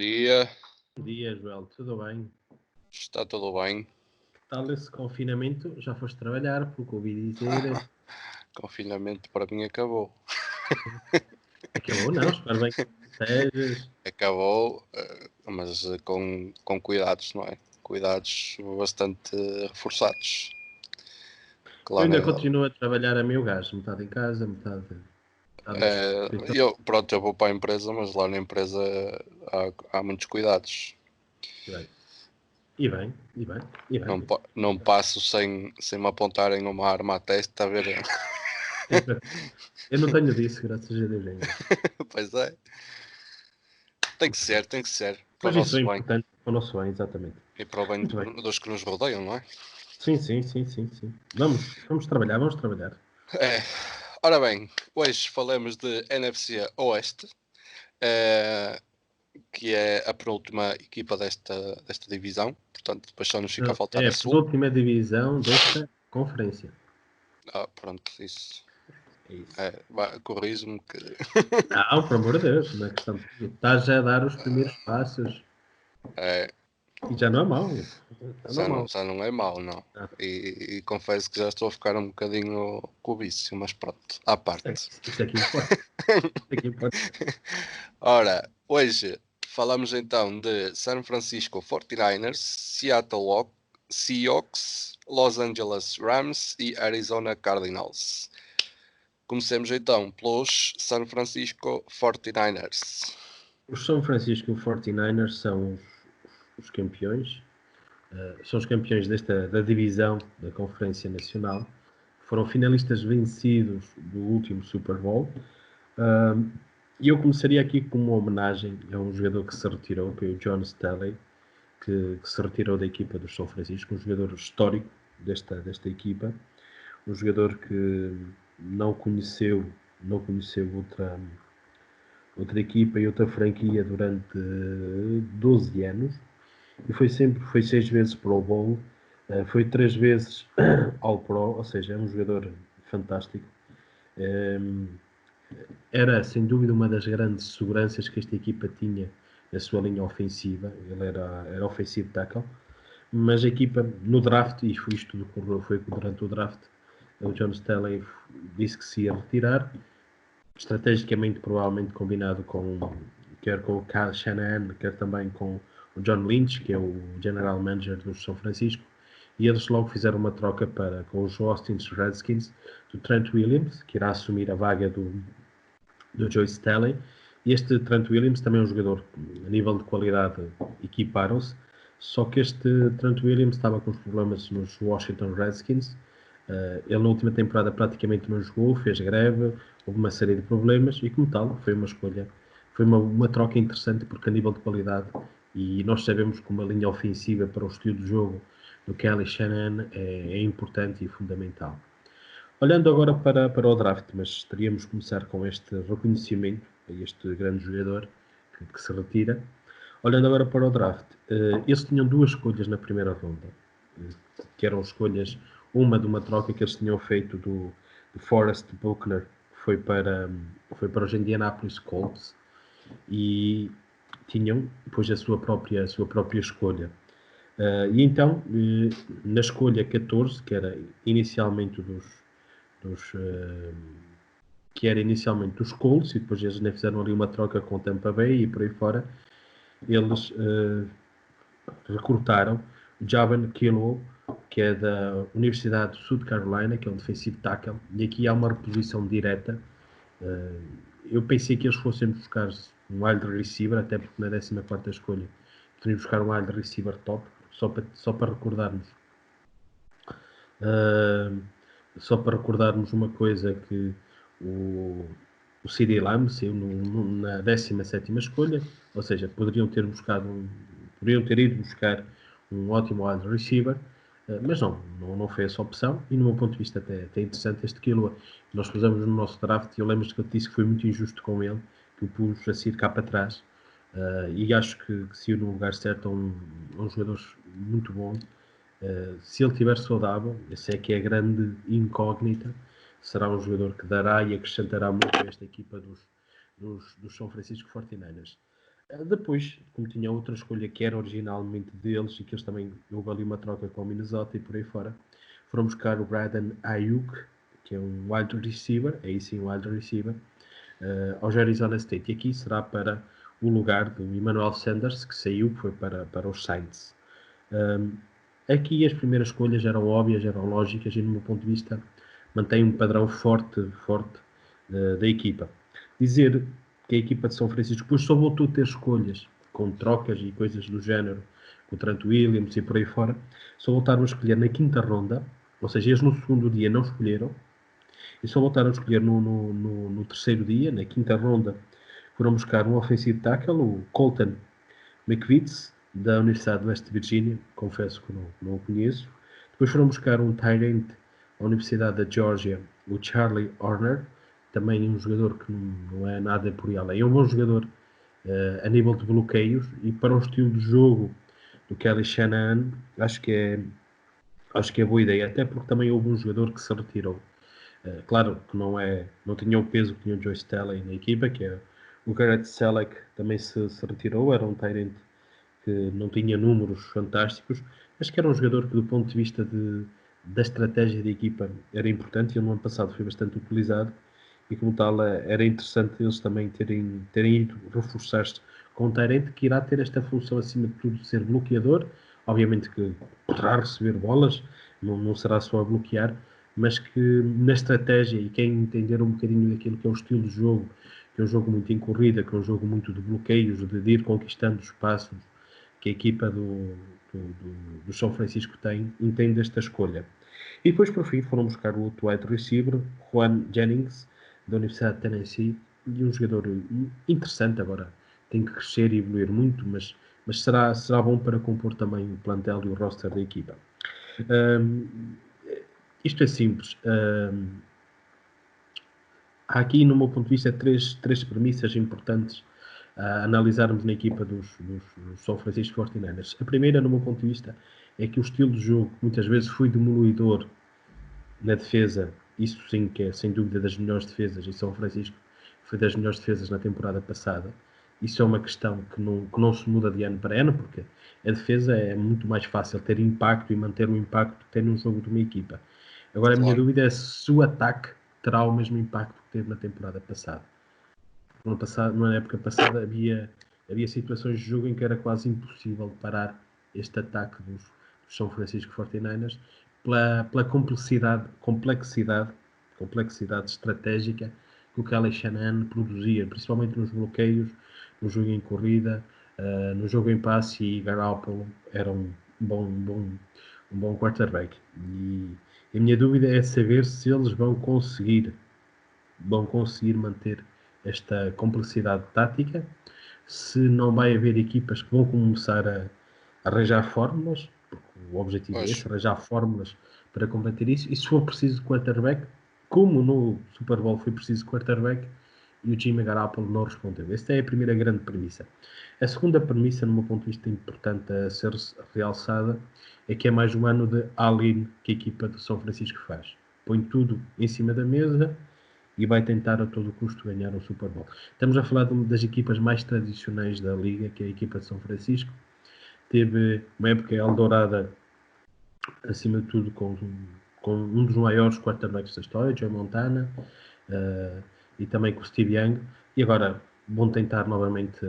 dia, Bom dia, Joel. Tudo bem? está tudo bem? Que tal esse confinamento? Já foste trabalhar, porque ouvi dizer. Confinamento para mim acabou. Acabou, não? Espero bem que estejas. Acabou, mas com cuidados, não é? Cuidados bastante reforçados. Eu ainda Claro, continuo a trabalhar a meu gás, metade em casa, metade no escritório. eu vou para a empresa, mas lá na empresa há muitos cuidados. E bem, e bem, e bem. Não passo sem me apontarem uma arma à testa, a ver. Eu não tenho disso, graças a Deus ainda. Pois é. Tem que ser. Para o Mas isso é nosso bem. importante para o nosso bem, exatamente. E para o bem Muito bem. dos que nos rodeiam, não é? Sim. Vamos trabalhar. É. Ora bem, hoje falamos de NFC Oeste, que é a penúltima equipa desta divisão, portanto depois só nos fica a faltar É a a Sul. penúltima divisão desta conferência. Pronto, isso. É isso. Corrijo-me que. Não, por amor de Deus, não é questão de... Estás a dar os primeiros passos. E já não é mau. Já não é mau, não. E confesso que já estou a ficar um bocadinho com o vício, mas pronto, à parte. Isso é que importa. Ora, hoje falamos então de San Francisco 49ers, Seattle Seahawks, Los Angeles Rams e Arizona Cardinals. Comecemos então pelos San Francisco 49ers. Os São Francisco 49ers são os campeões. São os campeões da divisão da Conferência Nacional. Foram finalistas vencidos do último Super Bowl. E eu começaria aqui com uma homenagem a um jogador que se retirou, que é o John Staley, que se retirou da equipa dos São Francisco, um jogador histórico desta equipa, um jogador que não conheceu outra equipa e outra franquia durante 12 anos e foi 6 vezes Pro Bowl, foi 3 vezes All Pro, ou seja, é um jogador fantástico. Era sem dúvida uma das grandes seguranças que esta equipa tinha na sua linha ofensiva. Ele era offensive tackle, mas a equipa no draft, e foi isto que ocorreu, foi durante o draft, o John Staley disse que se ia retirar, estrategicamente provavelmente combinado quer com o Kyle Shanahan, quer também com o John Lynch, que é o general manager dos São Francisco, e eles logo fizeram uma troca com os Austin Redskins, do Trent Williams, que irá assumir a vaga do Joe Staley. E este Trent Williams também é um jogador, a nível de qualidade, equiparam-se, só que este Trent Williams estava com os problemas nos Washington Redskins. Ele na última temporada praticamente não jogou, fez greve, houve uma série de problemas e como tal foi uma escolha, foi uma troca interessante porque a nível de qualidade, e nós sabemos que uma linha ofensiva para o estilo de jogo do Kelly Shanahan é importante e fundamental. Olhando agora para o draft, mas teríamos que começar com este reconhecimento a este grande jogador que se retira. Olhando agora para o draft, eles tinham 2 escolhas na primeira ronda, que eram escolhas, uma de uma troca que eles tinham feito do Forrest Buckner, que foi para os Indianapolis Colts, e tinham depois a sua própria escolha. E então, na escolha 14, que era inicialmente dos Colts, e depois eles ainda fizeram ali uma troca com o Tampa Bay e por aí fora, eles recrutaram Javon Kinlaw, que é da Universidade de South Carolina, que é um defensive tackle, e aqui há uma reposição direta. Eu pensei que eles fossem buscar um wide receiver, até porque na 14ª escolha poderiam buscar um wide receiver top, só para recordarmos. Só para recordarmos uma coisa, que o CeeDee Lamb saiu na 17ª escolha, ou seja, poderiam ter ido buscar um ótimo wide receiver, mas não foi essa opção, e no meu ponto de vista até interessante este Kinlaw. Nós pusemos no nosso draft, e eu lembro que eu disse que foi muito injusto com ele, que o pus a sair cá para trás, e acho que saiu no lugar certo, a um jogador muito bom. Se ele estiver saudável, essa é que é a grande incógnita, será um jogador que dará e acrescentará muito a esta equipa dos São Francisco 49ers. Depois, como tinha outra escolha que era originalmente deles e que eles também, houve ali uma troca com o Minnesota e por aí fora, foram buscar o Brandon Ayuk, que é um wide receiver, aí sim um wide receiver, aos Arizona State. E aqui será para o lugar do Emmanuel Sanders, que saiu, que foi para os Saints. Aqui as primeiras escolhas eram óbvias, eram lógicas e, no meu ponto de vista, mantém um padrão forte da equipa. Dizer que a equipa de São Francisco depois só voltou a ter escolhas com trocas e coisas do género, com o Trent Williams e por aí fora, só voltaram a escolher na quinta ronda, ou seja, eles no segundo dia não escolheram, e só voltaram a escolher no terceiro dia, na quinta ronda, foram buscar um offensive tackle, o Colton McVitz, da Universidade de West Virginia, confesso que não o conheço. Depois foram buscar um tight end da Universidade da Georgia, o Charlie Horner, também um jogador que não é nada por aí além. É um bom jogador a nível de bloqueios e para o estilo de jogo do Kelly Shanahan, acho que é boa ideia, até porque também houve um jogador que se retirou. Claro que não tinha o peso que tinha o Joe Staley na equipa, que é o Garrett Selleck, também se retirou, era um tight end que não tinha números fantásticos, mas que era um jogador que, do ponto de vista da estratégia da equipa, era importante. Ele no ano passado foi bastante utilizado e, como tal, era interessante eles também terem ido reforçar-se com um Tyrant que irá ter esta função, acima de tudo, de ser bloqueador. Obviamente que poderá receber bolas, não será só a bloquear, mas que na estratégia, e quem entender um bocadinho daquilo que é o estilo de jogo, que é um jogo muito em corrida, que é um jogo muito de bloqueios, de ir conquistando os espaços, que a equipa do São Francisco entende esta escolha. E depois, por fim, foram buscar o outro wide receiver, Juan Jennings, da Universidade de Tennessee, e um jogador interessante agora. Tem que crescer e evoluir muito, mas será bom para compor também o plantel e o roster da equipa. Isto é simples. Há aqui, no meu ponto de vista, três premissas importantes a analisarmos na equipa dos São Francisco 49ers. A primeira, no meu ponto de vista, é que o estilo de jogo muitas vezes foi demolidor na defesa. Isso sim que é, sem dúvida, das melhores defesas, e São Francisco foi das melhores defesas na temporada passada. Isso é uma questão que não se muda de ano para ano, porque a defesa é muito mais fácil ter impacto e manter o impacto que tem num jogo de uma equipa. Agora, a minha dúvida é se o ataque terá o mesmo impacto que teve na temporada passada. Na época passada havia situações de jogo em que era quase impossível parar este ataque dos São Francisco 49ers pela complexidade estratégica que o Kelly Shanahan produzia, principalmente nos bloqueios, no jogo em corrida, no jogo em passe, e Garoppolo era um bom quarterback. E a minha dúvida é saber se eles vão conseguir manter esta complexidade tática, se não vai haver equipas que vão começar a arranjar fórmulas, porque o objetivo é esse, arranjar fórmulas para combater isso, e se for preciso quarterback, como no Super Bowl foi preciso quarterback, e o Jimmy Garoppolo não respondeu. Esta é a primeira grande premissa. A segunda premissa, no meu ponto de vista, importante a ser realçada, é que é mais um ano de all-in que a equipa de São Francisco faz. Põe tudo em cima da mesa e vai tentar a todo custo ganhar o Super Bowl. Estamos a falar de uma das equipas mais tradicionais da Liga, que é a equipa de São Francisco. Teve uma época eldorada, acima de tudo, com um dos maiores quarterbacks da história, Joe Montana, e também com o Steve Young. E agora vão tentar novamente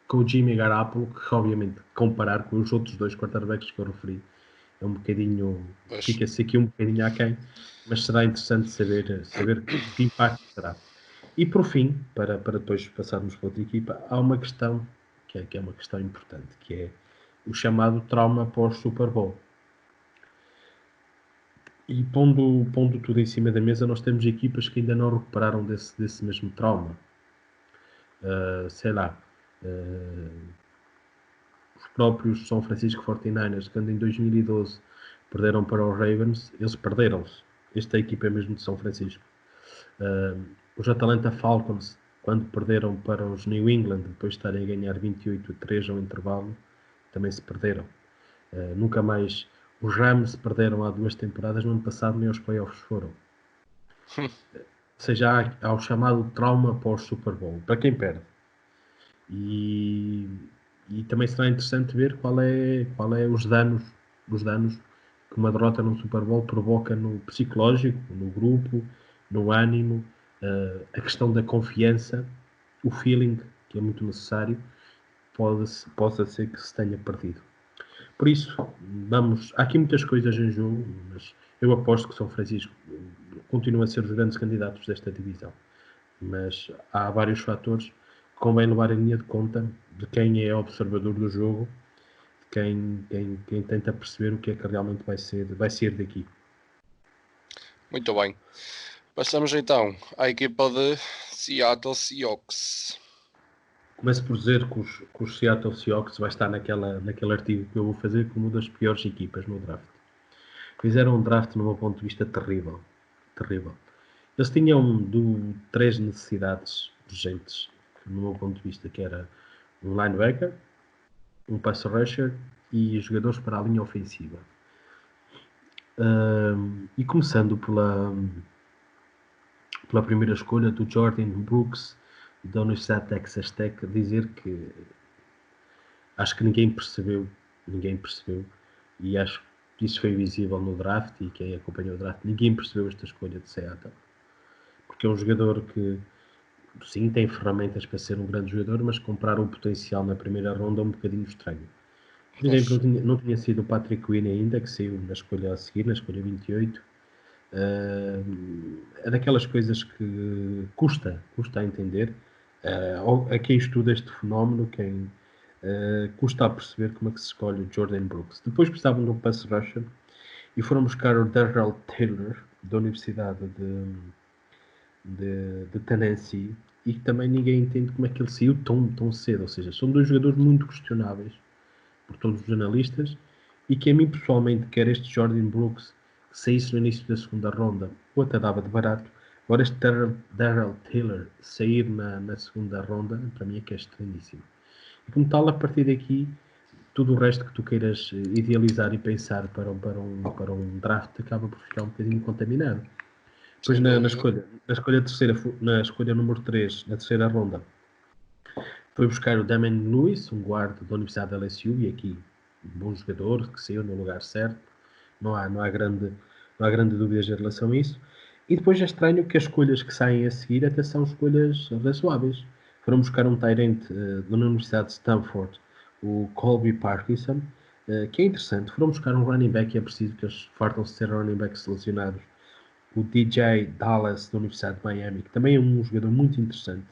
com o Jimmy Garoppolo, que obviamente comparar com os outros dois quarterbacks que eu referi é um bocadinho, fica-se aqui um bocadinho aquém, mas será interessante saber que impacto terá. E por fim, para depois passarmos para outra equipa, há uma questão que é uma questão importante, que é o chamado trauma pós-Super Bowl. E pondo tudo em cima da mesa, nós temos equipas que ainda não recuperaram desse mesmo trauma. Sei lá, os próprios São Francisco 49ers, quando em 2012 perderam para os Ravens, eles perderam-se. Esta equipa é mesmo de São Francisco. Os Atlanta Falcons, quando perderam para os New England, depois de estarem a ganhar 28-3 ao intervalo, também se perderam. Nunca mais. Os Rams perderam há 2 temporadas, no ano passado nem aos playoffs foram. Ou seja, há o chamado trauma pós-Super Bowl, para quem perde. E, e também será interessante ver qual é os danos que uma derrota no Super Bowl provoca no psicológico, no grupo, no ânimo, a questão da confiança, o feeling, que é muito necessário, possa ser que se tenha perdido. Por isso, há aqui muitas coisas em jogo, mas eu aposto que São Francisco continua a ser os grandes candidatos desta divisão. Mas há vários fatores que convém levar em linha de conta de quem é observador do jogo, de quem tenta perceber o que é que realmente vai ser daqui. Muito bem. Passamos então à equipa de Seattle Seahawks. Começo por dizer que os Seattle Seahawks vai estar naquele artigo que eu vou fazer como uma das piores equipas no draft. Fizeram um draft, no meu ponto de vista, terrível. Terrível. Eles tinham três necessidades urgentes, no meu ponto de vista, que era um linebacker, um pass rusher e jogadores para a linha ofensiva. E começando pela primeira escolha do Jordan Brooks, da Universidade de Texas Tech, dizer que acho que ninguém percebeu, e acho que isso foi visível no draft, e quem acompanhou o draft, ninguém percebeu esta escolha de Seattle, porque é um jogador que, sim, tem ferramentas para ser um grande jogador, mas comprar um potencial na primeira ronda é um bocadinho estranho. Por exemplo, não tinha sido o Patrick Queen ainda, que saiu na escolha a seguir, na escolha 28. É daquelas coisas que custa a entender. A quem estuda este fenómeno, quem custa a perceber como é que se escolhe o Jordan Brooks. Depois precisavam de um pass rusher e foram buscar o Darrell Taylor, da Universidade de Tennessee, e também ninguém entende como é que ele saiu tão cedo. Ou seja, são dois jogadores muito questionáveis por todos os analistas, e que a mim pessoalmente, quer este Jordan Brooks, que saísse no início da segunda ronda, ou até dava de barato, agora este Darrell Taylor sair na segunda ronda, para mim é que é estranhíssimo. E como tal, a partir daqui, tudo o resto que tu queiras idealizar e pensar para um draft acaba por ficar um bocadinho contaminado. Depois na escolha número 3, na terceira ronda, foi buscar o Damian Lewis, um guarda da Universidade da LSU, e aqui um bom jogador que saiu no lugar certo. Não há grande dúvidas em relação a isso. E depois é estranho que as escolhas que saem a seguir até são escolhas razoáveis. Foram buscar um Tyrant da Universidade de Stanford, o Colby Parkinson, que é interessante. Foram buscar um running back, e é preciso que eles fartam-se de ser running backs selecionados. O DJ Dallas da Universidade de Miami, que também é um jogador muito interessante,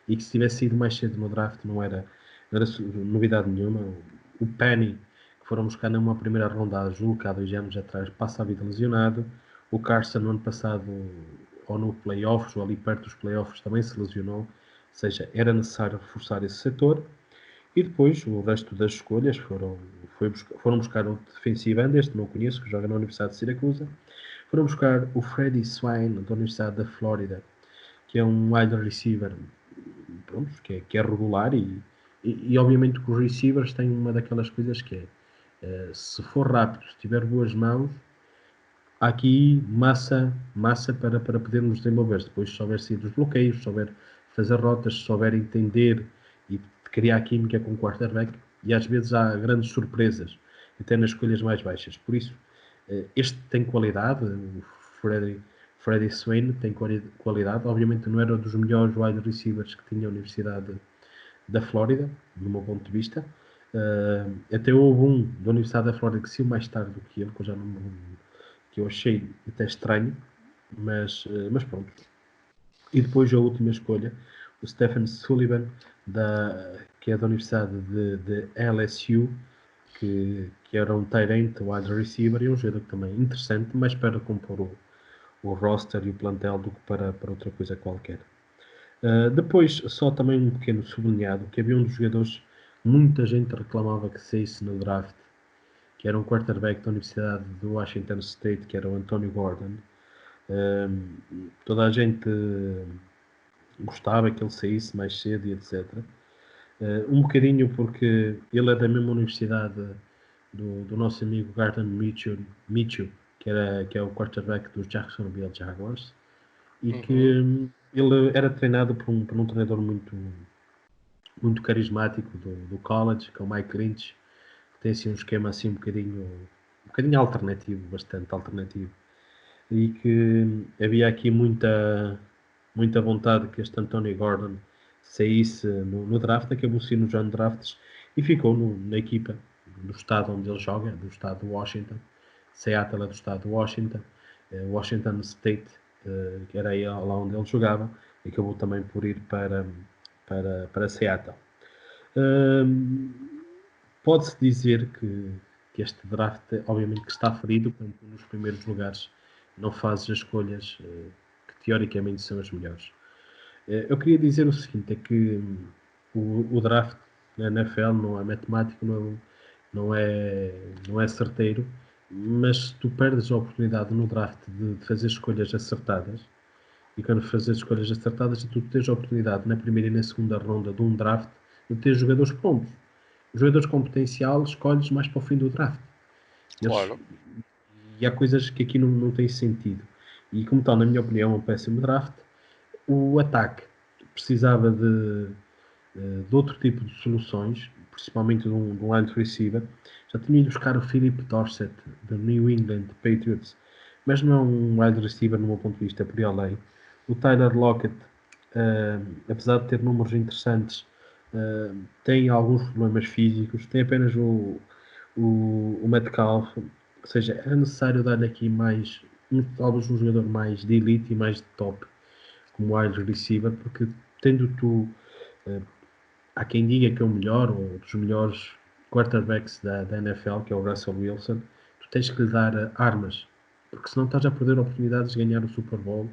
e que se tivesse ido mais cedo no draft não era novidade nenhuma. O Penny, que foram buscar numa primeira ronda, julgo que há 2 anos atrás, passa a vida lesionado. O Carson, no ano passado, ou no playoffs, ou ali perto dos playoffs, também se lesionou. Ou seja, era necessário reforçar esse setor. E depois, o resto das escolhas foram buscar um defensive end, este não conheço, que joga na Universidade de Siracusa. Foram buscar o Freddie Swain, da Universidade da Flórida, que é um wide receiver, pronto, que é regular, e obviamente que os receivers têm uma daquelas coisas que é, se for rápido, se tiver boas mãos, há aqui massa para podermos desenvolver. Depois, se souber sair dos bloqueios, se souber fazer rotas, se souber entender e criar química com o quarterback, e às vezes há grandes surpresas, até nas escolhas mais baixas. Por isso, este tem qualidade, o Freddie Swain tem qualidade. Obviamente não era dos melhores wide receivers que tinha a Universidade da Flórida, do meu ponto de vista. Até houve um da Universidade da Flórida que saiu mais tarde do que ele, que eu já não me lembro, que eu achei até estranho, mas pronto. E depois a última escolha, o Stephen Sullivan, que é da Universidade de LSU, que era um Tyrant, wide receiver, e um jogador também interessante, mas para compor o roster e o plantel do que para outra coisa qualquer. Depois, só também um pequeno sublinhado, que havia um dos jogadores, muita gente reclamava que saísse no draft, que era um quarterback da Universidade do Washington State, que era o Antonio Gordon. Toda a gente gostava que ele saísse mais cedo e etc. Um bocadinho porque ele é da mesma universidade do nosso amigo Gardner Minshew, que é o quarterback dos Jacksonville Jaguars, e que ele era treinado por um treinador muito, muito carismático do college, que é o Mike Lynch, que tem assim um esquema assim um bocadinho alternativo, bastante alternativo. E que havia aqui muita vontade que este Anthony Gordon saísse no draft, acabou-se nos undrafts e ficou na equipa do estado onde ele joga, do estado de Washington. Seattle é do estado de Washington, Washington State, que era aí lá onde ele jogava, e acabou também por ir para Seattle. Pode-se dizer que este draft, obviamente, que está ferido quando nos primeiros lugares não fazes as escolhas que teoricamente são as melhores. Eu queria dizer o seguinte, é que o draft na NFL não é matemático, não é certeiro, mas se tu perdes a oportunidade no draft de fazer escolhas acertadas, e quando fazes escolhas acertadas, tu tens a oportunidade na primeira e na segunda ronda de um draft de ter jogadores prontos. Os jogadores com potencial escolhes mais para o fim do draft. Claro. E há coisas que aqui não têm sentido. E como tal, na minha opinião, é um péssimo draft. O ataque precisava de outro tipo de soluções, principalmente de um wide receiver. Já tinha ido buscar o Philip Dorsett, do New England Patriots, mas não é um wide receiver, no meu ponto de vista, por aí além. O Tyler Lockett, apesar de ter números interessantes, tem alguns problemas físicos, tem apenas o Metcalf, ou seja, era necessário dar aqui mais, talvez um jogador mais de elite e mais de top, como wide receiver, porque tendo tu, há quem diga que é o melhor, ou dos melhores quarterbacks da NFL, que é o Russell Wilson, tu tens que lhe dar armas, porque senão estás a perder oportunidades de ganhar o Super Bowl,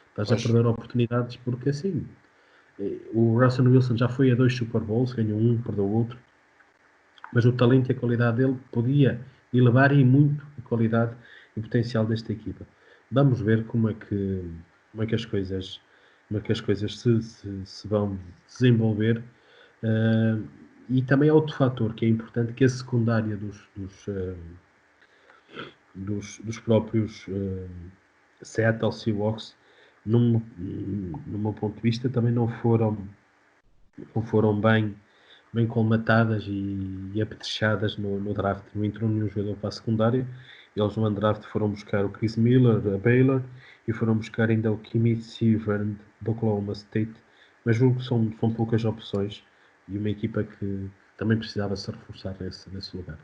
estás a perder oportunidades porque assim, o Russell Wilson já foi a 2 Super Bowls, ganhou um, perdeu o outro, mas o talento e a qualidade dele podia elevar e muito a qualidade e o potencial desta equipa. Vamos ver como é que as coisas, se vão desenvolver. E também há outro fator que é importante, que é a secundária dos próprios Seattle Seahawks, no meu ponto de vista, também não foram bem colmatadas e apetrechadas no draft. Não entrou nenhum jogador para a secundária. Eles no draft foram buscar o Chris Miller, a Baylor, e foram buscar ainda o Kimi Severn, do Oklahoma State. Mas julgo que são poucas opções e uma equipa que também precisava se reforçar nesse lugar.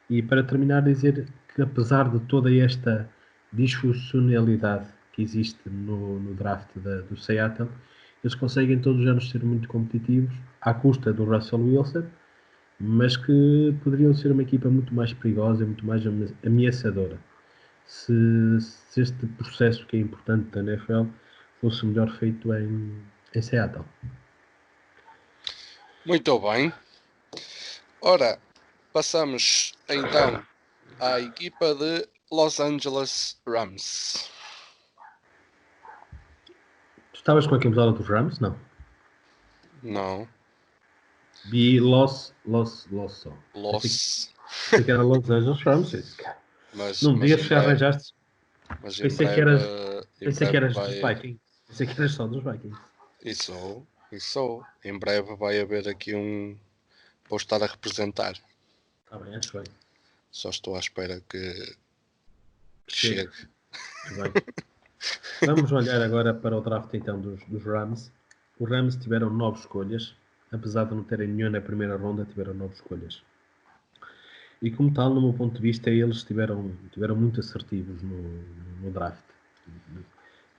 E para terminar, dizer que apesar de toda esta disfuncionalidade que existe no draft do Seattle, eles conseguem todos os anos ser muito competitivos à custa do Russell Wilson, mas que poderiam ser uma equipa muito mais perigosa e muito mais ameaçadora se este processo que é importante da NFL fosse melhor feito em Seattle. Muito bem. Ora, passamos então à equipa de Los Angeles Rams. Tu estavas com a camisola dos Rams? Não. Não. Vi Los só. Pensei que era Los Angeles Rams. Mas Não me digas que já arranjaste. Mas em Pensei que breve, eras dos vai. Vikings. Pensei que eras só dos Vikings. Isso. Em breve vai haver aqui um. Vou estar a representar. Está bem, acho bem. Só estou à espera que Chega. chegue. Muito bem. Vamos olhar agora para o draft então dos Rams. Os Rams tiveram 9 escolhas. Apesar de não terem nenhuma na primeira ronda, tiveram 9 escolhas. E como tal, no meu ponto de vista, eles estiveram muito assertivos no draft.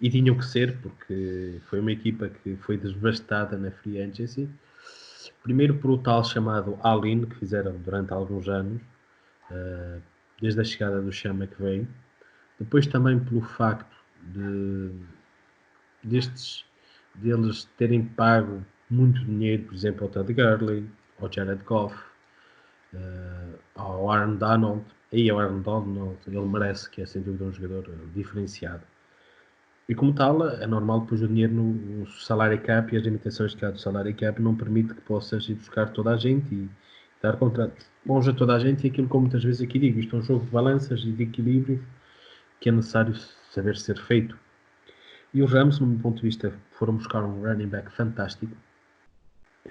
E tinham que ser, porque foi uma equipa que foi devastada na free agency. Primeiro por o tal chamado all-in, que fizeram durante alguns anos, desde a chegada do Sean McVay. Depois também pelo facto deles terem pago muito dinheiro, por exemplo, ao Todd Gurley, ao Jared Goff, ao Aaron Donald. Aí o Aaron Donald, ele merece, que é sem dúvida um jogador diferenciado. E como tal, é normal depois o dinheiro no salário cap e as limitações que há do salário cap não permite que possas ir buscar toda a gente e dar contratos bons a toda a gente, e aquilo que eu muitas vezes aqui digo, isto é um jogo de balanças e de equilíbrio que é necessário saber ser feito. E os Rams, no meu ponto de vista, foram buscar um running back fantástico,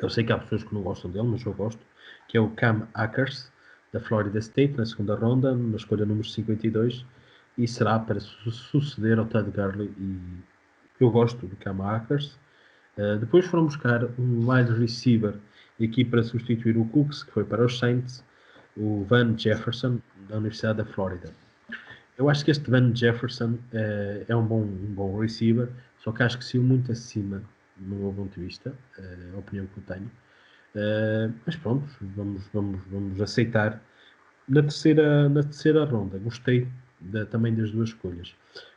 Eu sei que há pessoas que não gostam dele, mas eu gosto, que é o Cam Akers, da Florida State, na segunda ronda, na escolha número 52, e será para suceder ao Todd Gurley, e eu gosto do Cam Akers. Depois foram buscar um wide receiver aqui para substituir o Cooks, que foi para os Saints, o Van Jefferson, da Universidade da Flórida. Eu acho que este Van Jefferson é um bom receiver, só que acho que saiu muito acima, no meu ponto de vista, a opinião que eu tenho. Mas pronto, vamos aceitar. Na terceira ronda, gostei também das duas escolhas.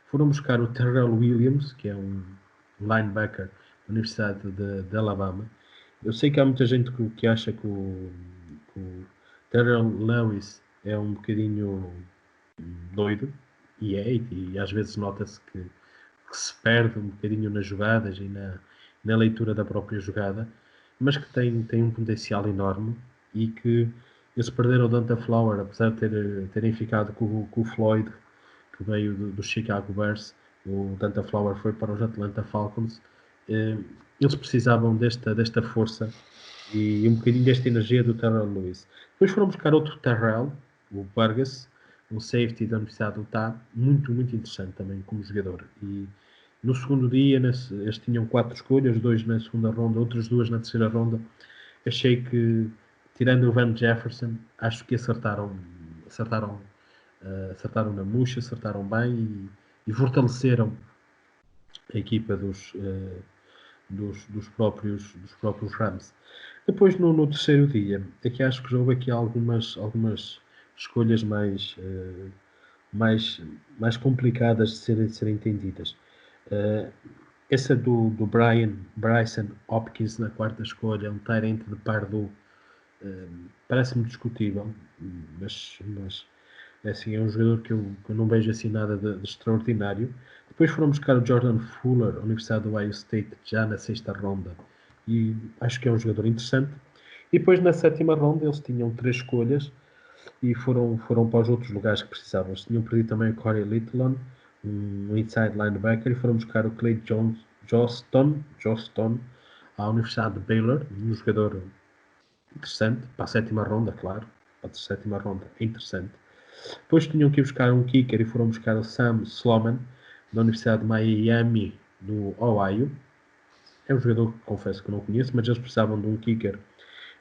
Foram buscar o Terrell Williams, que é um linebacker da Universidade de Alabama. Eu sei que há muita gente que acha que o Terrell Lewis é um bocadinho doido, e às vezes nota-se que se perde um bocadinho nas jogadas e na leitura da própria jogada, mas que tem um potencial enorme e que eles perderam o Dante Flower, apesar de terem ficado com o Floyd, que veio do Chicago Bears. O Dante Flower foi para os Atlanta Falcons. Eles precisavam desta força e um bocadinho desta energia do Terrell Lewis. Depois foram buscar outro Terrell, o Burgess, um safety da Universidade do Utah, muito interessante também como jogador. E no segundo dia, eles tinham 4 escolhas, 2 na segunda ronda, outras 2 na terceira ronda. Achei que, tirando o Van Jefferson, acho que acertaram na murcha, acertaram bem e fortaleceram a equipa dos próprios Rams. Depois, no terceiro dia, aqui acho que houve aqui algumas escolhas mais complicadas de serem entendidas. Essa do Bryson Hopkins na quarta escolha, um tight de Purdue, parece-me discutível, mas assim, é um jogador que eu não vejo assim nada de extraordinário. Depois foram buscar o Jordan Fuller, Universidade do Ohio State, já na sexta ronda, e acho que é um jogador interessante. E depois na sétima ronda eles tinham 3 escolhas e foram para os outros lugares que precisavam. Eles tinham perdido também o Corey Littleton, um inside linebacker, e foram buscar o Clay Johnston à Universidade de Baylor, um jogador interessante, para a sétima ronda, claro, para a sétima ronda, é interessante. Depois tinham que ir buscar um kicker e foram buscar o Sam Sloman, da Universidade de Miami, do Ohio. É um jogador que confesso que não conheço, mas eles precisavam de um kicker,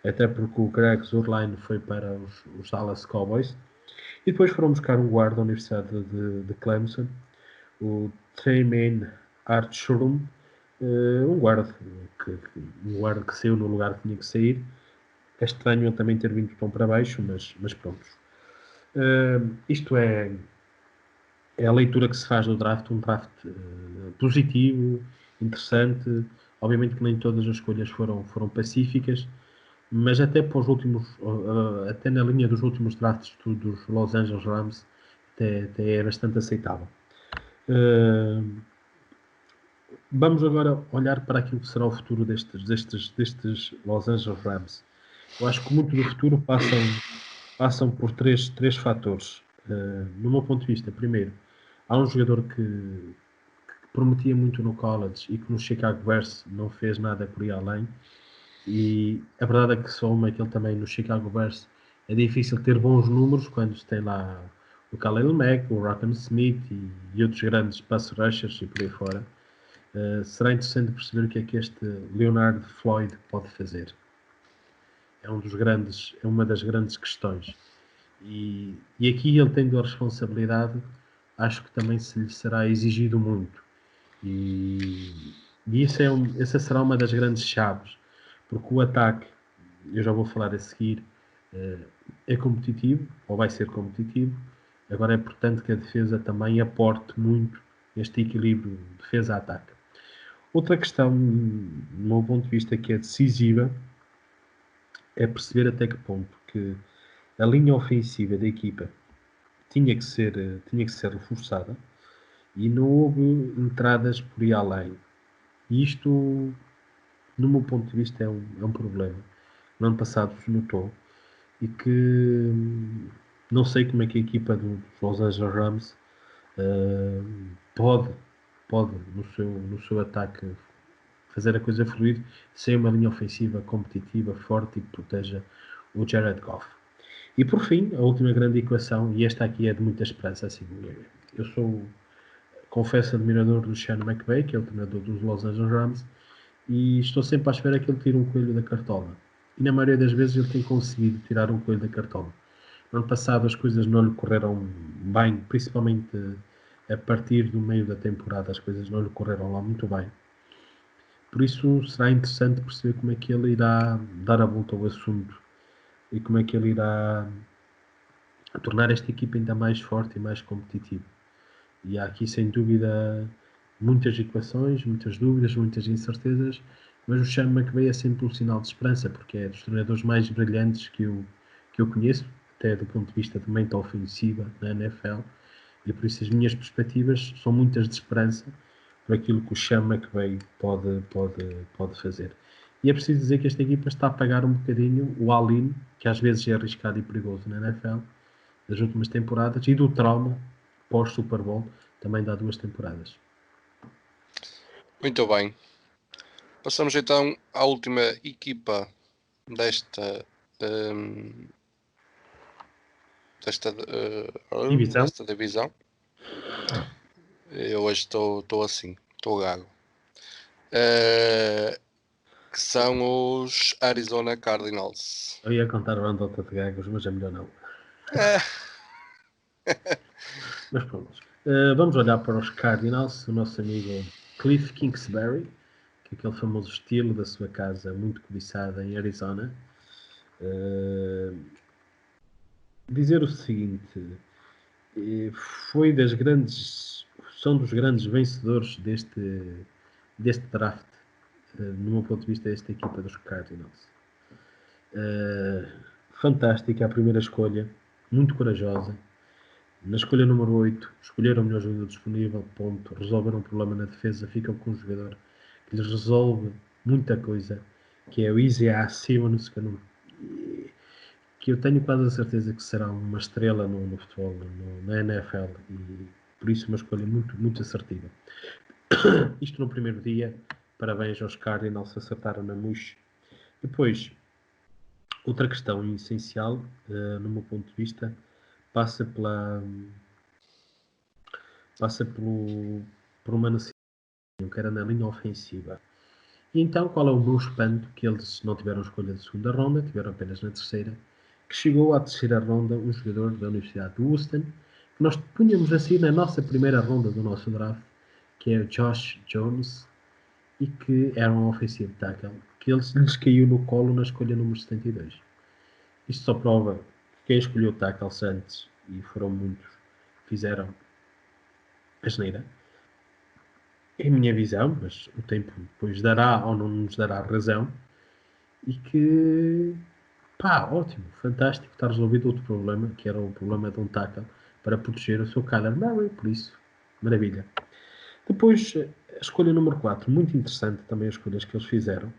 até porque o Greg Zuerlein foi para os Dallas Cowboys. E depois foram buscar um guarda da Universidade de Clemson, o Tremaine Archurum, um guarda que saiu no lugar que tinha que sair. É estranho ele também ter vindo tão para baixo, mas pronto. Isto é a leitura que se faz do draft, um draft positivo, interessante. Obviamente que nem todas as escolhas foram pacíficas, mas até para os últimos, até na linha dos últimos drafts dos Los Angeles Rams, até é bastante aceitável. Vamos agora olhar para aquilo que será o futuro destes Los Angeles Rams. Eu acho que muito do futuro passam por três fatores. No meu ponto de vista, primeiro, há um jogador que prometia muito no college e que no Chicago Bears não fez nada por ir além. E a verdade é que soma que ele também no Chicago Bears é difícil ter bons números quando se tem lá o Khalil Mack, o Rock'em Smith e outros grandes pass rushers e por aí fora. Será interessante perceber o que é que este Leonard Floyd pode fazer. É uma das grandes questões. E aqui ele tendo a responsabilidade, acho que também se lhe será exigido muito. E essa será uma das grandes chaves, porque o ataque, eu já vou falar a seguir, é competitivo, ou vai ser competitivo. Agora é importante que a defesa também aporte muito este equilíbrio defesa-ataque. Outra questão, do meu ponto de vista, que é decisiva, é perceber até que ponto que a linha ofensiva da equipa tinha que ser reforçada e não houve entradas por aí além. E isto, no meu ponto de vista, é um problema. No ano passado se notou e que não sei como é que a equipa dos Los Angeles Rams pode no seu ataque fazer a coisa fluir sem uma linha ofensiva competitiva, forte e que proteja o Jared Goff. E por fim, a última grande equação, e esta aqui é de muita esperança, assim, eu sou, confesso, admirador do Sean McVay, que é o treinador dos Los Angeles Rams, e estou sempre à espera que ele tire um coelho da cartola. E na maioria das vezes ele tem conseguido tirar um coelho da cartola. No ano passado as coisas não lhe correram bem, principalmente a partir do meio da temporada, as coisas não lhe correram lá muito bem. Por isso será interessante perceber como é que ele irá dar a volta ao assunto e como é que ele irá tornar esta equipa ainda mais forte e mais competitiva. E há aqui, sem dúvida, muitas equações, muitas dúvidas, muitas incertezas, mas o Sean McVay é sempre um sinal de esperança, porque é dos treinadores mais brilhantes que eu conheço, até do ponto de vista de mente ofensiva na NFL, e por isso as minhas perspectivas são muitas de esperança por aquilo que o Sean McVay pode fazer. E é preciso dizer que esta equipa está a pagar um bocadinho o all-in, que às vezes é arriscado e perigoso na NFL, das últimas temporadas, e do trauma pós-Super Bowl, também dá 2 temporadas. Muito bem. Passamos então à última equipa desta divisão. Eu hoje estou assim, estou gago. Que são os Arizona Cardinals. Eu ia contar o andota de gagos, mas é melhor não. Mas pronto. Vamos olhar para os Cardinals, o nosso amigo Cliff Kingsbury, que é aquele famoso estilo da sua casa muito cobiçada em Arizona. Dizer o seguinte, são dos grandes vencedores deste draft, no meu ponto de vista, esta equipa dos Cardinals. Fantástica a primeira escolha, muito corajosa. Na escolha número 8, escolheram o melhor jogador disponível, ponto. Resolveram um problema na defesa, ficam com um jogador que lhes resolve muita coisa, que é o Isaiah Simmons, que eu tenho quase a certeza que será uma estrela no futebol, na NFL, e por isso uma escolha muito, muito assertiva. Isto no primeiro dia, parabéns aos Cardinals, acertaram na mousse. Depois, outra questão essencial, no meu ponto de vista, passa por uma necessidade que era na linha ofensiva. E então, qual é o meu espanto? Que eles não tiveram escolha de segunda ronda, tiveram apenas na terceira, que chegou à terceira ronda um jogador da Universidade de Houston, que nós punhamos assim na nossa primeira ronda do nosso draft, que é o Josh Jones, e que era um offensive tackle, que lhes caiu no colo na escolha número 72. Isto só prova que quem escolheu tackles antes, e foram muitos, fizeram a asneira, em minha visão, mas o tempo depois dará ou não nos dará razão, e que, ótimo, fantástico, está resolvido outro problema, que era o problema de um tackle, para proteger o seu Kyler Murray, por isso, maravilha. Depois, a escolha número 4, muito interessante também as escolhas que eles fizeram,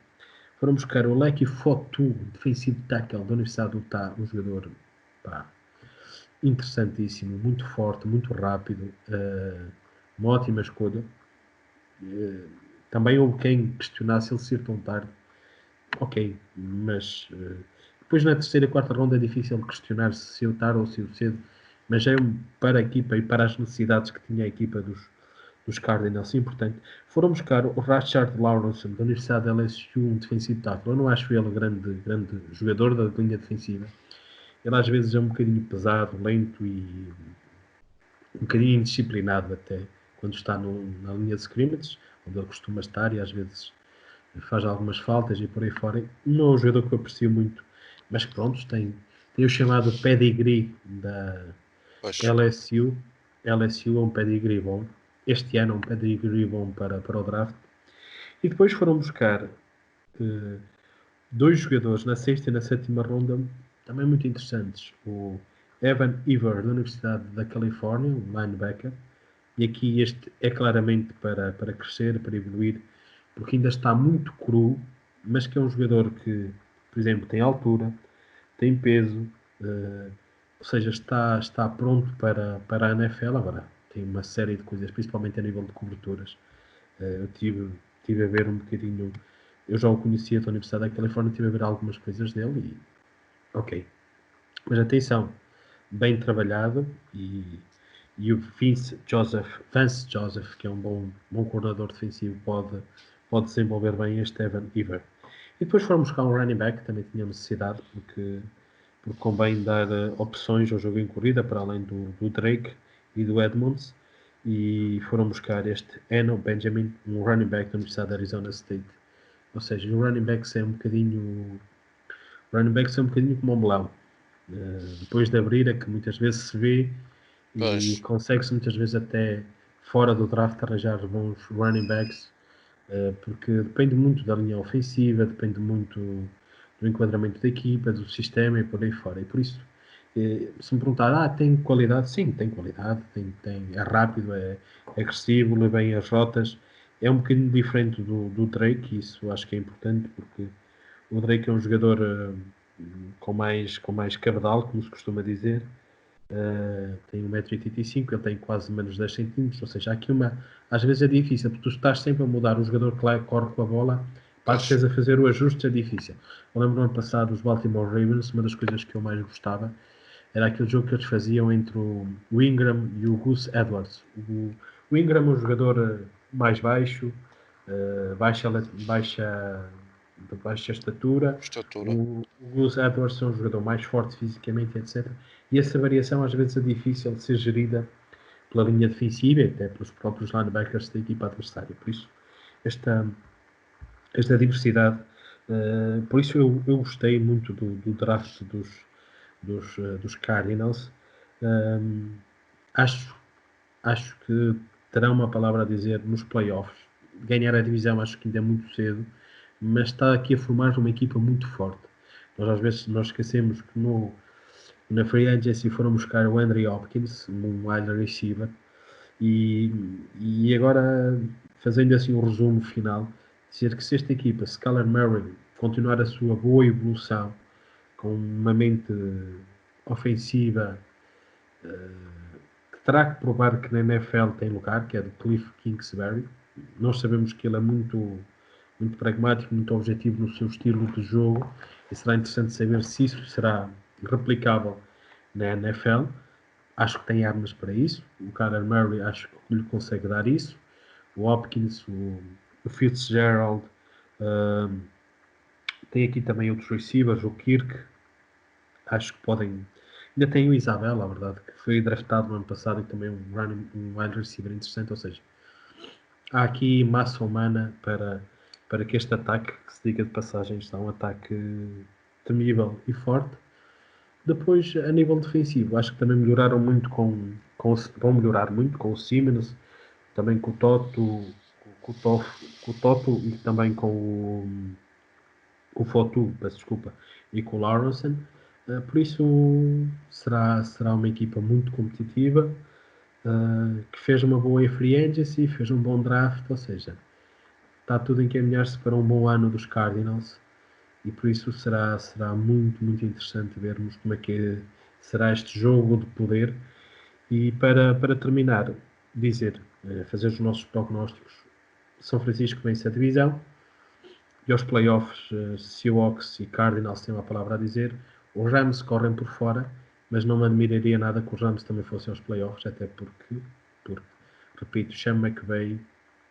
foram buscar o Leki Fotu, defensivo tackle da Universidade do Utah, um jogador, interessantíssimo, muito forte, muito rápido, uma ótima escolha. Também houve quem questionasse ele ser tão tarde. Ok, mas depois na terceira e quarta ronda é difícil questionar se eu tarde ou se eu cedo, mas é para a equipa e para as necessidades que tinha a equipa dos Cardinals, sim, portanto, foram buscar o Rashard Lawrence da Universidade de LSU, um defensivo tackle. Eu não acho ele grande jogador da linha defensiva. Ele às vezes é um bocadinho pesado, lento e um bocadinho indisciplinado até, quando está na linha de scrimmage, onde ele costuma estar, e às vezes faz algumas faltas e por aí fora. Não é um jogador que eu aprecio muito, mas que pronto, tem o chamado pedigree da LSU. LSU é um pedigree bom. Este ano é um pedigree bom para o draft. E depois foram buscar 2 jogadores na sexta e na sétima ronda, também muito interessantes. O Evan Ever, da Universidade da Califórnia, um linebacker. E aqui este é claramente para crescer, para evoluir, porque ainda está muito cru, mas que é um jogador que, por exemplo, tem altura, tem peso, ou seja, está pronto para a NFL. Agora, tem uma série de coisas, principalmente a nível de coberturas. Eu tive estive a ver um bocadinho, eu já o conhecia da Universidade da Califórnia, estive a ver algumas coisas dele e ok. Mas atenção, bem trabalhado e o Vance Joseph, que é um bom coordenador defensivo, pode desenvolver bem este Evan Iver. E depois fomos buscar um running back, que também tinha necessidade, porque convém dar opções ao jogo em corrida, para além do Drake e do Edmonds, e foram buscar este Eno Benjamin, um running back da Universidade de Arizona State. Ou seja, o running back é um bocadinho como um melão. Depois de abrir, é que muitas vezes se vê e consegue-se muitas vezes até fora do draft arranjar bons running backs, porque depende muito da linha ofensiva, depende muito do enquadramento da equipa, do sistema e por aí fora. E por isso, se me perguntar, tem qualidade? Sim, tem qualidade, é rápido, é agressivo, lê bem as rotas. É um bocadinho diferente do Drake, isso acho que é importante, porque o Drake é um jogador com mais cabedal, como se costuma dizer. Tem 1,85 m, ele tem quase menos 10 centímetros, ou seja, aqui às vezes é difícil, porque tu estás sempre a mudar o jogador que lá corre com a bola, para depois a fazer o ajuste é difícil. Eu lembro no ano passado, os Baltimore Ravens, uma das coisas que eu mais gostava era aquele jogo que eles faziam entre o Ingram e o Gus Edwards. O Ingram é um jogador mais baixo, de baixa estatura. O Gus Edwards é um jogador mais forte fisicamente, etc. E essa variação às vezes é difícil de ser gerida pela linha defensiva e até pelos próprios linebackers da equipa adversária. Por isso, esta diversidade, por isso eu gostei muito do draft dos Cardinals. Acho que terão uma palavra a dizer nos playoffs. Ganhar a divisão acho que ainda é muito cedo, mas está aqui a formar uma equipa muito forte. Nós às vezes esquecemos que na Free Agency foram buscar o Andrew Hopkins, um wide receiver, e agora, fazendo assim um resumo final, dizer que se esta equipa, se Kyler Murray continuar a sua boa evolução, com uma mente ofensiva, que terá que provar que na NFL tem lugar, que é do Cliff Kingsbury. Nós sabemos que ele é muito pragmático, muito objetivo no seu estilo de jogo, e será interessante saber se isso será replicável na NFL. Acho que tem armas para isso. O Kyler Murray acho que lhe consegue dar isso. O Hopkins, o Fitzgerald, tem aqui também outros receivers, o Kirk, acho que podem. Ainda tem o Isabel, a verdade, que foi draftado no ano passado e também um wide receiver interessante. Ou seja, há aqui massa humana para que este ataque, que se diga de passagem, está um ataque temível e forte. Depois, a nível defensivo, acho que também melhoraram muito vão melhorar muito com o Simmons, também com o Toto, com o Toto e também com o Fotu, peço desculpa, e com o Lawrence. Por isso, será uma equipa muito competitiva, que fez uma boa free agency, fez um bom draft, ou seja, está tudo a encaminhar-se para um bom ano dos Cardinals. E por isso será muito, muito interessante vermos como é que será este jogo de poder. E para terminar, fazer os nossos prognósticos. São Francisco vence a divisão e aos playoffs, Seahawks e Cardinals têm uma palavra a dizer. Os Rams correm por fora, mas não me admiraria nada que os Rams também fossem aos playoffs, até porque repito, Sean McVay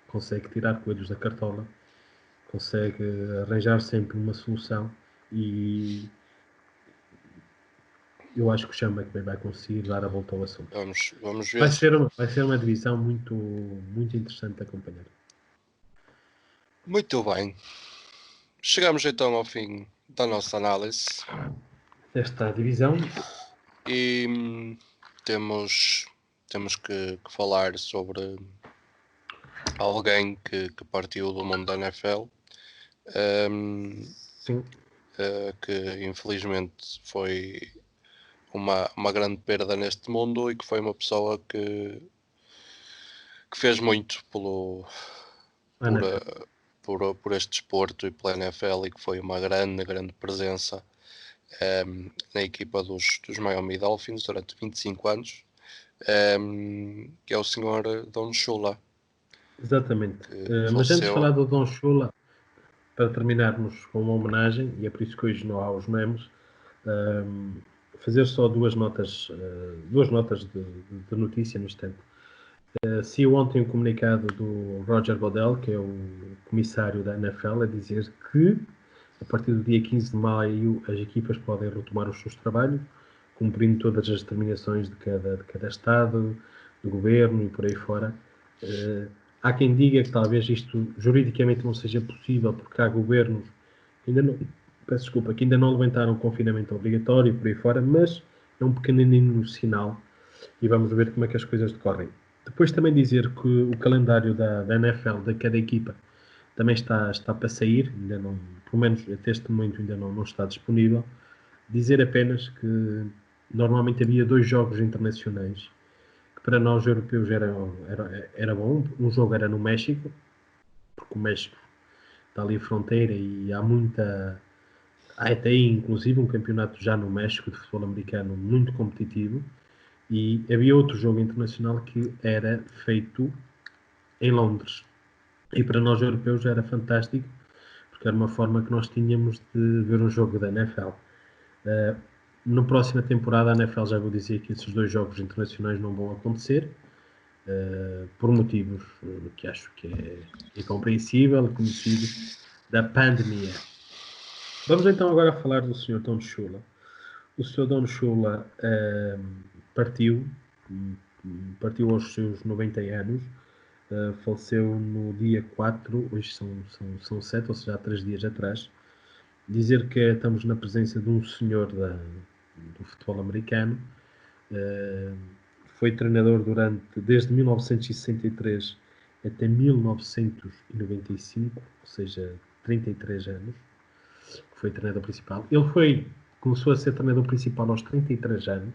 consegue tirar coelhos da cartola, consegue arranjar sempre uma solução e eu acho que o Sean McVay vai conseguir dar a volta ao assunto. Vamos ver. Vai ser uma divisão muito, muito interessante de acompanhar. Muito bem. Chegamos então ao fim da nossa análise desta divisão e temos que falar sobre alguém que partiu do mundo da NFL. Sim. Que infelizmente foi uma grande perda neste mundo e que foi uma pessoa que fez muito por este desporto e pela NFL e que foi uma grande presença na equipa dos Miami Dolphins durante 25 anos, que é o Sr. Don Shula. Exatamente. que Mas antes de faleceu. falar do Don Shula, para terminarmos com uma homenagem, e é por isso que hoje não há os memes, fazer só duas notas de notícia no instante. Saiu ontem um comunicado do Roger Goodell, que é o comissário da NFL, a dizer que a partir do dia 15 de maio as equipas podem retomar os seus trabalhos, cumprindo todas as determinações de cada estado, do governo e por aí fora. Há quem diga que talvez isto juridicamente não seja possível, porque há governos que ainda não, peço desculpa, que ainda não levantaram o confinamento obrigatório e por aí fora, mas é um pequenino sinal e vamos ver como é que as coisas decorrem. Depois também dizer que o calendário da NFL, da cada equipa, também está para sair, ainda não, pelo menos até este momento ainda não está disponível. Dizer apenas que normalmente havia 2 jogos internacionais, que para nós europeus era bom. Um jogo era no México, porque o México está ali a fronteira e há até aí, inclusive, um campeonato já no México de futebol americano muito competitivo. E havia outro jogo internacional que era feito em Londres. E para nós europeus era fantástico, porque era uma forma que nós tínhamos de ver um jogo da NFL. Na próxima temporada, a NFL já vou dizer que esses 2 jogos internacionais não vão acontecer, por motivos que acho que é compreensível, conhecidos da pandemia. Vamos então agora falar do Sr. Don Shula. O Sr. Don Shula partiu aos seus 90 anos, faleceu no dia 4, hoje são 7, ou seja, há 3 dias atrás. Dizer que estamos na presença de um senhor do futebol americano. Foi treinador desde 1963 até 1995, ou seja, 33 anos. Foi treinador principal. Começou a ser treinador principal aos 33 anos.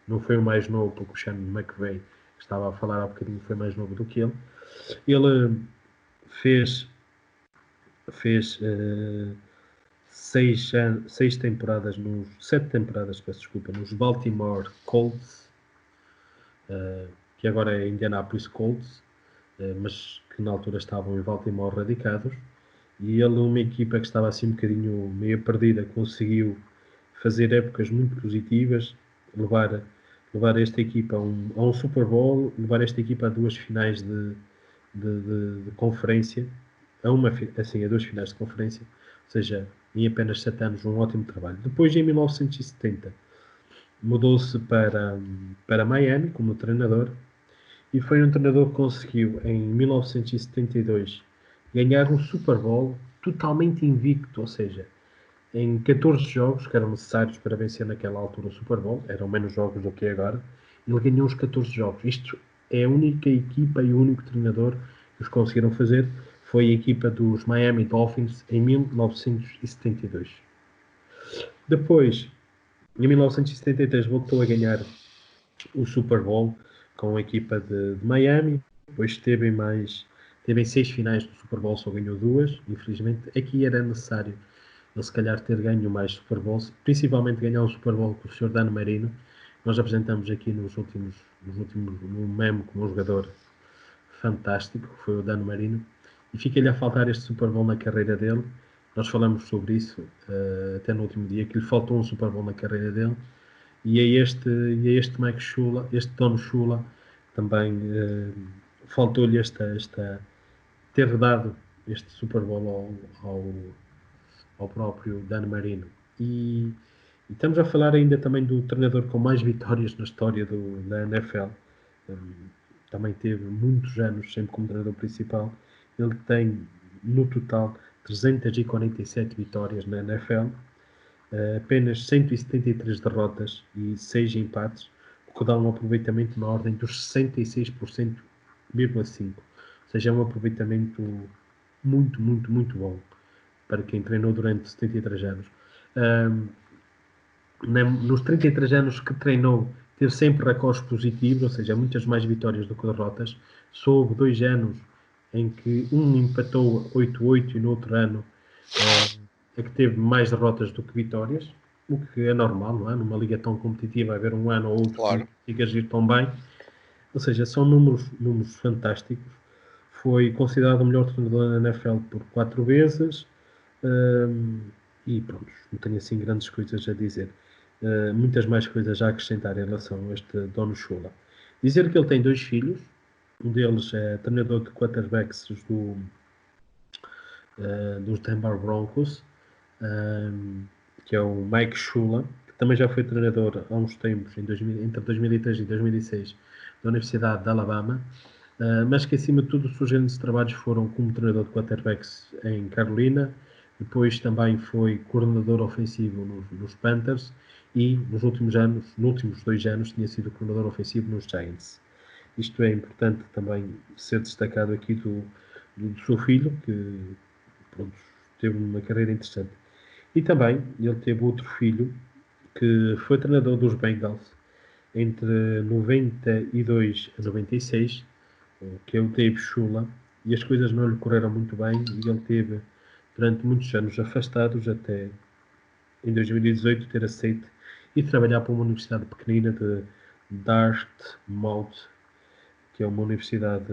Não foi o mais novo, porque o Sean McVay, que estava a falar há bocadinho, foi mais novo do que ele. Ele fez 7 temporadas, peço desculpa, nos Baltimore Colts, que agora é Indianapolis Colts, mas que na altura estavam em Baltimore radicados. E ele, uma equipa que estava assim um bocadinho meio perdida, conseguiu fazer épocas muito positivas, levar esta equipa a um Super Bowl, levar esta equipa a 2 finais de conferência, a 2 finais de conferência, ou seja, em apenas 7 anos, um ótimo trabalho. Depois, em 1970, mudou-se para Miami como treinador, e foi um treinador que conseguiu, em 1972, ganhar um Super Bowl totalmente invicto, ou seja, em 14 jogos que eram necessários para vencer naquela altura o Super Bowl, eram menos jogos do que agora, ele ganhou os 14 jogos. Isto é a única equipa e o único treinador que os conseguiram fazer, foi a equipa dos Miami Dolphins em 1972. Depois, em 1973, voltou a ganhar o Super Bowl com a equipa de Miami, depois teve em 6 finais do Super Bowl, só ganhou 2, infelizmente. Aqui era necessário ele se calhar ter ganho mais Super Bowls, principalmente ganhar um Super Bowl com o Sr. Dan Marino. Nós apresentamos aqui no meme como um jogador fantástico, que foi o Dan Marino, e fica-lhe a faltar este Super Bowl na carreira dele. Nós falamos sobre isso até no último dia, que lhe faltou um Super Bowl na carreira dele, e a este Mike Shula, este Don Shula, também faltou-lhe ter dado este Super Bowl ao próprio Dan Marino. E estamos a falar ainda também do treinador com mais vitórias na história da NFL. Também teve muitos anos sempre como treinador principal. Ele tem, no total, 347 vitórias na NFL, apenas 173 derrotas e 6 empates, o que dá um aproveitamento na ordem dos 66,5%. Ou seja, é um aproveitamento muito, muito, muito bom para quem treinou durante 73 anos. Nos 33 anos que treinou, teve sempre recordes positivos, ou seja, muitas mais vitórias do que derrotas. Só houve 2 anos em que um empatou 8-8 e no outro ano é que teve mais derrotas do que vitórias, o que é normal, não é? Numa liga tão competitiva, haver um ano ou outro Claro. que fica a agir tão bem. Ou seja, são números fantásticos. foi considerado o melhor treinador da NFL por 4 vezes. E pronto, não tenho assim grandes coisas a dizer. Muitas mais coisas a acrescentar em relação a este Don Shula. Dizer que ele tem 2 filhos. Um deles é treinador de quarterbacks dos Denver Broncos, que é o Mike Shula, que também já foi treinador há uns tempos, entre 2003 e 2006, da Universidade de Alabama, mas que acima de tudo os seus grandes trabalhos foram como treinador de quarterbacks em Carolina, depois também foi coordenador ofensivo nos Panthers e nos últimos 2 anos, tinha sido coordenador ofensivo nos Giants. Isto é importante também ser destacado aqui do seu filho, que pronto, teve uma carreira interessante. E também ele teve outro filho que foi treinador dos Bengals entre 92 a 96, que é o Dave Shula, e as coisas não lhe correram muito bem e ele teve durante muitos anos afastados até em 2018 ter aceito e trabalhar para uma universidade pequenina de Dartmouth, que é uma universidade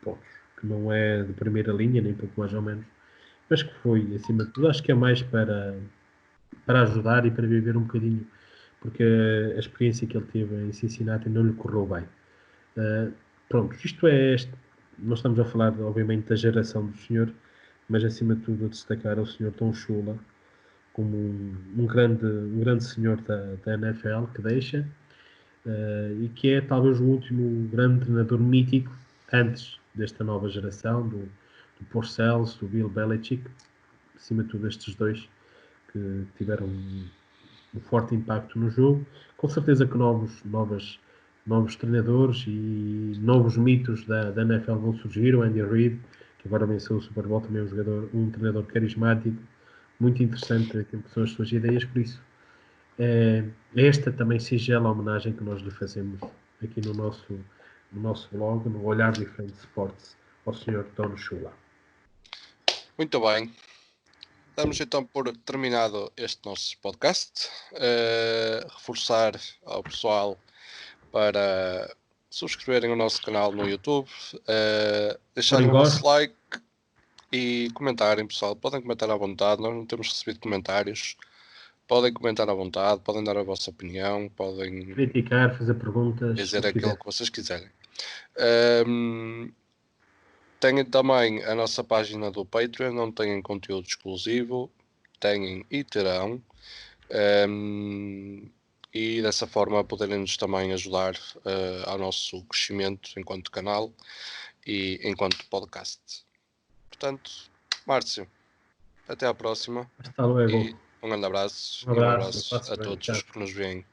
pronto, que não é de primeira linha, nem pouco mais ou menos, mas que foi, acima de tudo, acho que é mais para ajudar e para viver um bocadinho, porque a experiência que ele teve em Cincinnati não lhe correu bem. Pronto, isto é, nós estamos a falar, obviamente, da geração do senhor, mas acima de tudo a destacar o senhor Tom Shula como um grande senhor da NFL que deixa, e que é talvez o último grande treinador mítico antes desta nova geração, do Parcells, do Bill Belichick, acima de tudo estes dois que tiveram um forte impacto no jogo. Com certeza que novos treinadores e novos mitos da NFL vão surgir. O Andy Reid, que agora venceu o Super Bowl, também é um treinador carismático, muito interessante aquilo que são as suas ideias, por isso é esta também singela homenagem que nós lhe fazemos aqui no nosso blog, no Olhar Diferente de Sports, ao Sr. Don Shula. Muito bem. Damos então por terminado este nosso podcast. Reforçar ao pessoal para subscreverem o nosso canal no YouTube, deixarem o vosso like e comentarem, pessoal. Podem comentar à vontade, nós não temos recebido comentários. Podem comentar à vontade, podem dar a vossa opinião, podem criticar, fazer perguntas, dizer aquilo que vocês quiserem. Têm também a nossa página do Patreon, não têm conteúdo exclusivo, têm e terão, e dessa forma poderem-nos também ajudar ao nosso crescimento enquanto canal e enquanto podcast. Portanto, Márcio, até à próxima. Hasta luego. E um grande abraço, Um e um abraço abraço a todos os que nos veem.